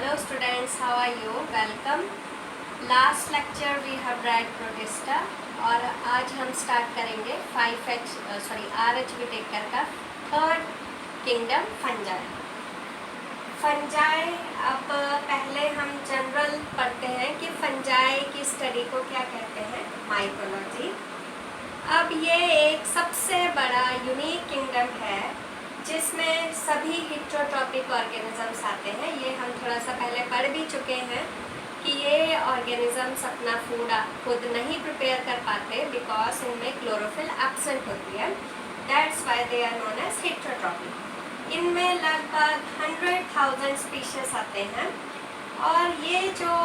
Hello students, how are you? Welcome. Last lecture we have read Protista और आज हम start करेंगे 5H RH Whittaker का third kingdom fungi. Fungi अब पहले हम जनरल पढ़ते हैं कि फंजाई की स्टडी को क्या कहते हैं, माइकोलॉजी। अब ये एक सबसे बड़ा यूनिक किंगडम है जिसमें सभी हिट्रोट्रॉपिक ऑर्गेनिजम्स आते हैं। ये हम थोड़ा सा पहले पढ़ भी चुके हैं कि ये ऑर्गेनिजम्स अपना फूड खुद नहीं प्रिपेयर कर पाते बिकॉज इनमें क्लोरोफिल एब्सेंट होती है। That's why they are known as heterotrophic. इनमें लगभग 100,000 स्पीशीज आते हैं और ये जो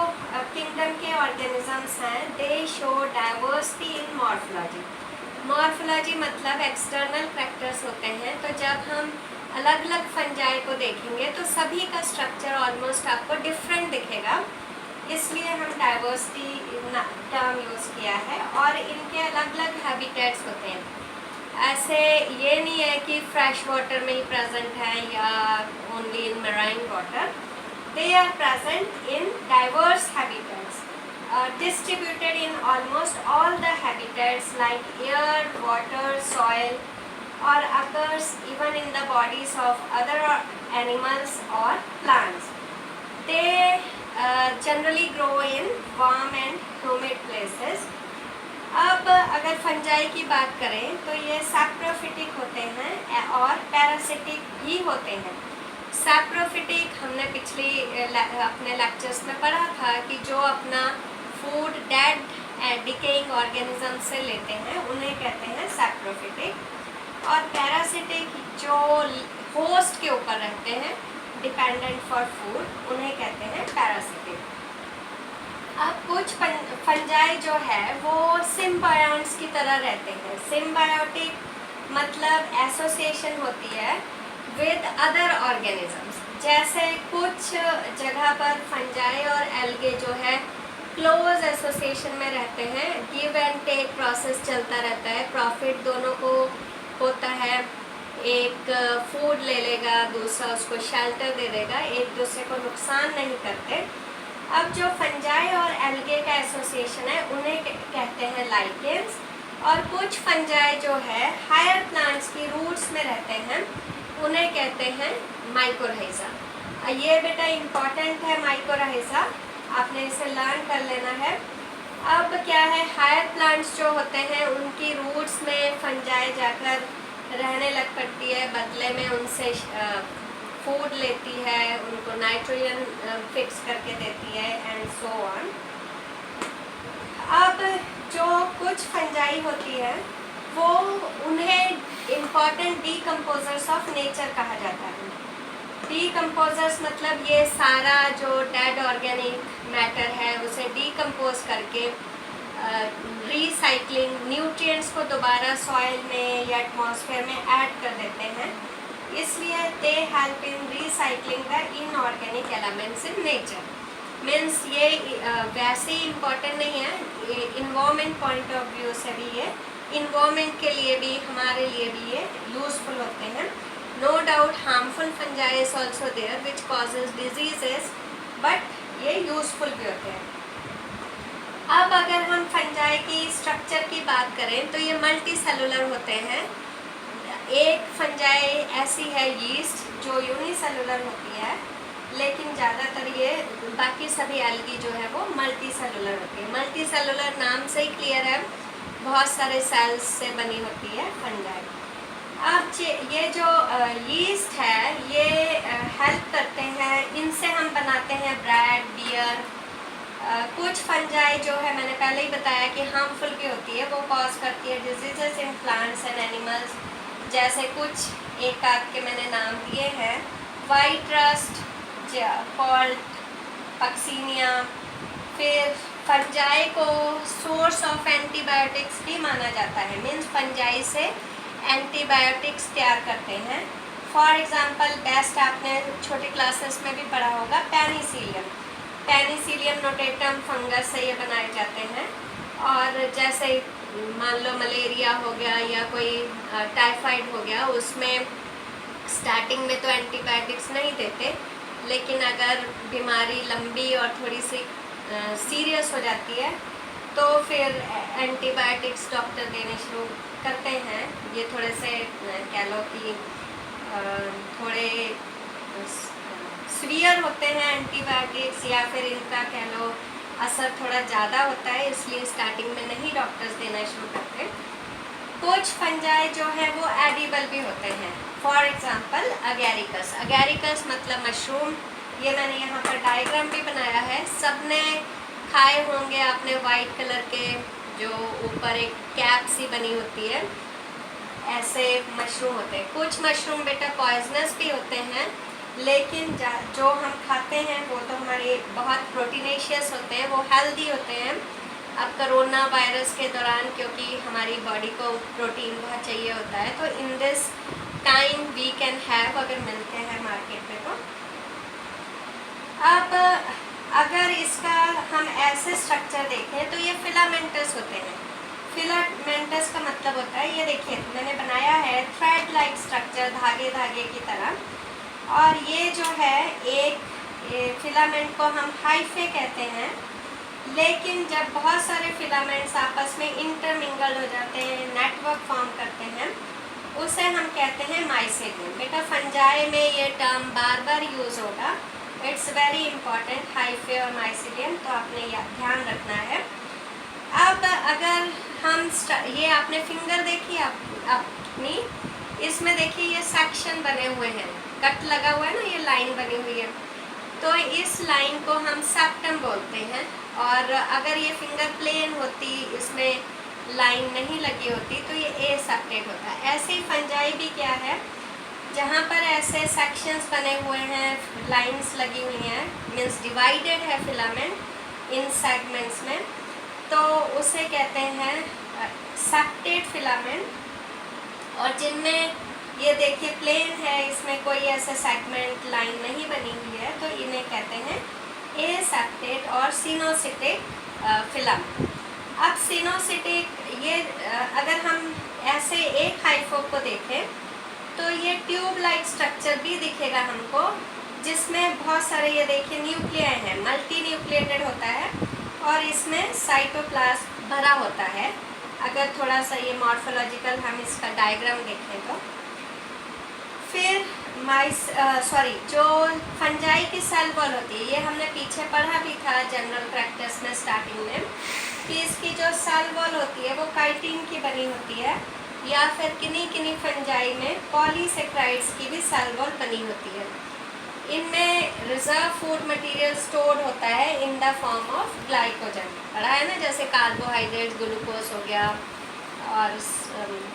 किंगडम के ऑर्गेनिजम्स हैं दे show diversity in morphology. Morphology मतलब एक्सटर्नल फैक्टर्स होते हैं। तो जब हम अलग अलग फंजाई को देखेंगे तो सभी का स्ट्रक्चर ऑलमोस्ट आपको डिफरेंट दिखेगा, इसलिए हम डाइवर्सिटी टर्म यूज़ किया है। और इनके अलग अलग हैबिटेट्स होते हैं। ऐसे ये नहीं है कि फ्रेश वाटर में ही प्रेजेंट है या only in marine water. They are present in diverse habitats distributed in almost all the habitats like air, water, soil, or occurs even in the bodies of other animals or plants. They generally grow in warm and humid places. अब अगर fungi की बात करें तो ये saprophytic होते हैं और पैरासिटिक भी होते हैं। सैप्रोफिटिक हमने पिछली अपने लेक्चर्स में पढ़ा था कि जो अपना फूड डेड डिकेइंग ऑर्गेनिज्म से लेते हैं उन्हें कहते हैं सैप्रोफिटिक। और पैरासिटिक जो होस्ट के ऊपर रहते हैं डिपेंडेंट फॉर फूड उन्हें कहते हैं पैरासिटिक। अब कुछ फंजाई जो है वो सिम्बायोट्स की तरह रहते हैं। सिम्बायोटिक मतलब एसोसिएशन होती है विद अदर ऑर्गेनिजम्स। जैसे कुछ जगह पर फंजाई और एल्गे जो है क्लोज एसोसिएशन में रहते हैं। गिव एंड टेक प्रोसेस चलता रहता है, प्रॉफिट दोनों को होता है। एक फूड ले लेगा, दूसरा उसको शेल्टर दे देगा, एक दूसरे को नुकसान नहीं करते। अब जो फंजाई और एल्गे का एसोसिएशन है उन्हें कहते हैं लाइकेंस। और कुछ फंजाई जो है हायर प्लांट्स की रूट्स में रहते हैं उन्हें कहते हैं माइकोरहिज़ा। ये बेटा इम्पॉर्टेंट है, माइकोरहिज़ा आपने इसे लर्न कर लेना है। अब क्या है, हायर प्लांट्स जो होते हैं उनकी रूट्स में फंजाई जाकर रहने लग पड़ती है, बदले में उनसे फूड लेती है, उनको नाइट्रोजन फिक्स करके देती है एंड सो ऑन। अब जो कुछ फंजाई होती है वो उन्हें इम्पॉर्टेंट डीकम्पोजर्स ऑफ नेचर कहा जाता है। डीकम्पोजर्स मतलब ये सारा जो डेड ऑर्गेनिक मैटर है उसे डीकम्पोज करके रीसाइक्लिंग न्यूट्रिएंट्स को दोबारा सॉइल में या एटमॉस्फेयर में ऐड कर देते हैं। इसलिए they help in recycling the inorganic elements in nature. Means ये वैसे ही इम्पॉर्टेंट नहीं है, ये इन्वायरमेंट पॉइंट ऑफ व्यू से भी ये इन्वायरमेंट के लिए भी हमारे लिए भी ये यूजफुल होते हैं। No doubt harmful fungi is also there which causes diseases, but ये useful भी होते हैं। अब अगर हम फंजाई की स्ट्रक्चर की बात करें तो ये मल्टी सेलुलर होते हैं। एक फंजाई ऐसी है यीस्ट जो यूनिसेलुलर होती है, लेकिन ज़्यादातर ये बाकी सभी एल्गी जो है वो मल्टी सेलुलर होती है। मल्टी सेलुलर नाम से ही क्लियर है, बहुत सारे सेल्स से बनी होती है फंजाई। अब ये जो यीस्ट है ये हेल्प करते हैं, इनसे हम बनाते हैं ब्रेड, बियर। कुछ फंजाई जो है मैंने पहले ही बताया कि हार्मफुल भी होती है, वो कॉज करती है diseases in plants and animals. जैसे कुछ एक आध के मैंने नाम दिए हैं, वाइट रस्ट, कॉल्ड पक्सीनिया। फिर फंजाई को सोर्स ऑफ एंटीबायोटिक्स भी माना जाता है। मीन्स फंजाई से एंटीबायोटिक्स तैयार करते हैं। फॉर एग्जांपल बेस्ट आपने छोटी क्लासेस में भी पढ़ा होगा पेनिसिलियम। पेनिसिलियम नोटेटम फंगस से ये बनाए जाते हैं। और जैसे मान लो मलेरिया हो गया या कोई टाइफाइड हो गया, उसमें स्टार्टिंग में तो एंटीबायोटिक्स नहीं देते, लेकिन अगर बीमारी लंबी और थोड़ी सी सीरियस हो जाती है तो फिर एंटीबायोटिक्स डॉक्टर देने शुरू करते हैं। ये थोड़े से कह लो कि थोड़े सीवियर होते हैं एंटीबायोटिक्स, या फिर इनका कह लो असर थोड़ा ज़्यादा होता है, इसलिए स्टार्टिंग में नहीं डॉक्टर्स देना शुरू करते। कुछ फंजाई जो है वो एडिबल भी होते हैं। For example Agaricus. अगैरिकस मतलब मशरूम। ये मैंने यहाँ पर डायग्राम भी बनाया है, सबने खाए होंगे आपने। वाइट कलर के जो ऊपर एक कैप सी बनी होती है, ऐसे मशरूम होते हैं। कुछ मशरूम बेटा पॉइजनस भी होते हैं, लेकिन जो हम खाते हैं वो तो हमारे बहुत प्रोटीनेशियस होते हैं, वो हेल्दी होते हैं। अब कोरोना वायरस के दौरान क्योंकि हमारी बॉडी को प्रोटीन बहुत चाहिए होता है, तो in this time we can have, अगर मिलते हैं मार्केट में तो। अब अगर इसका हम ऐसे स्ट्रक्चर देखें तो ये फिलामेंटस होते हैं। फिलामेंटस का मतलब होता है, ये देखिए मैंने बनाया है थ्रेड लाइक स्ट्रक्चर, धागे धागे की तरह। और ये जो है एक फिलामेंट को हम हाइफे कहते हैं, लेकिन जब बहुत सारे फिलामेंट्स आपस में इंटरमिंगल हो जाते हैं, नेटवर्क फॉर्म करते हैं, उसे हम कहते हैं माइसेलियम। बेटा फंजाई में ये टर्म बार बार यूज़ होगा, इट्स वेरी इंपॉर्टेंट, हाइफे और माइसेलियम, तो आपने ध्यान रखना है। अब अगर हम ये आपने फिंगर देखी अपनी, इसमें देखिए ये सेक्शन बने हुए हैं, कट लगा हुआ है ना, ये लाइन बनी हुई है, तो इस लाइन को हम सेप्टम बोलते हैं। और अगर ये फिंगर प्लेन होती, इसमें लाइन नहीं लगी होती, तो ये ए सेप्टेट होता है। ऐसे ही फंजाई भी क्या है, जहाँ पर ऐसे सेक्शंस बने हुए हैं, लाइंस लगी हुई हैं, मीन्स डिवाइडेड है फिलामेंट इन सेगमेंट्स में, तो उसे कहते हैं सेप्टेट फिलामेंट। और जिनमें ये देखिए प्लेन है, इसमें कोई ऐसे सेगमेंट लाइन नहीं बनी हुई है, तो इन्हें कहते हैं ए सेप्टेट और सिनोसिटिक फिलामेंट। अब सिनोसिटिक, ये अगर हम ऐसे एक हाइफो को देखें तो ये ट्यूब लाइक स्ट्रक्चर भी दिखेगा हमको, जिसमें बहुत सारे ये देखिए न्यूक्लियाई हैं, मल्टी न्यूक्लिएटेड होता है, और इसमें साइटोप्लाज्म भरा होता है। अगर थोड़ा सा ये मॉर्फोलॉजिकल हम इसका डायग्राम देखें तो फिर जो फंजाई की सेल वॉल होती है, ये हमने पीछे पढ़ा भी था जनरल प्रैक्टिस में स्टार्टिंग में, कि इसकी जो सेल वॉल होती है वो काइटिन की बनी होती है, या फिर किन्हीं फंजाई में पॉलीसेक्राइड्स की भी सेल वॉल बनी होती है। इनमें रिजर्व फूड मटेरियल स्टोर्ड होता है in the form of glycogen. पढ़ा है ना, जैसे कार्बोहाइड्रेट, ग्लूकोज हो गया और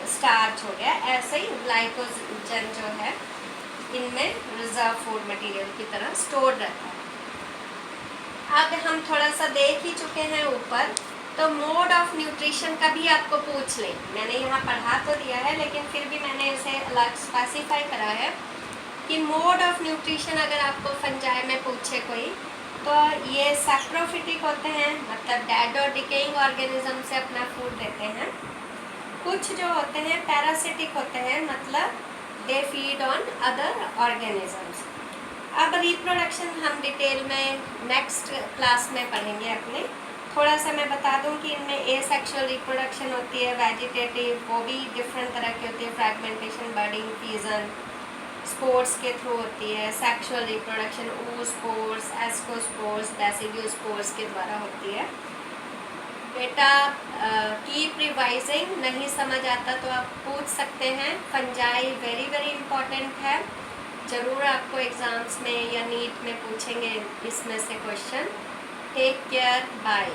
स्टार्च हो गया, ऐसे ही ग्लाइकोजन जो है इनमें रिजर्व फूड मटेरियल की तरह स्टोर्ड रहता है। अब हम थोड़ा सा देख ही चुके हैं ऊपर, तो मोड ऑफ न्यूट्रिशन का भी आपको पूछ लें, मैंने यहाँ पढ़ा तो दिया है, लेकिन फिर भी मैंने इसे अलग स्पेसिफाई करा है कि मोड ऑफ न्यूट्रिशन अगर आपको फंजाई में पूछे कोई, तो ये सैप्रोफिटिक होते हैं, मतलब डेड और डिकेइंग ऑर्गेनिज्म से अपना फूड देते हैं। कुछ जो होते हैं पैरासिटिक होते हैं, मतलब they feed on other organisms. अब रिप्रोडक्शन हम डिटेल में नेक्स्ट क्लास में पढ़ेंगे अपने। थोड़ा सा मैं बता दूं कि इनमें एसेक्सुअल रिप्रोडक्शन होती है, वेजिटेटिव, वो भी डिफरेंट तरह की होती है, फ्रैगमेंटेशन, बर्डिंग, फ्यूजन, स्पोर्स के थ्रू होती है। Sexual reproduction oospores, ascospores, basidiospores के द्वारा होती है। बेटा कीप रिवाइजिंग, नहीं समझ आता तो आप पूछ सकते हैं। फंजाई वेरी वेरी इंपॉर्टेंट है, ज़रूर आपको एग्ज़ाम्स में या नीट में पूछेंगे इसमें से क्वेश्चन। Take care, bye.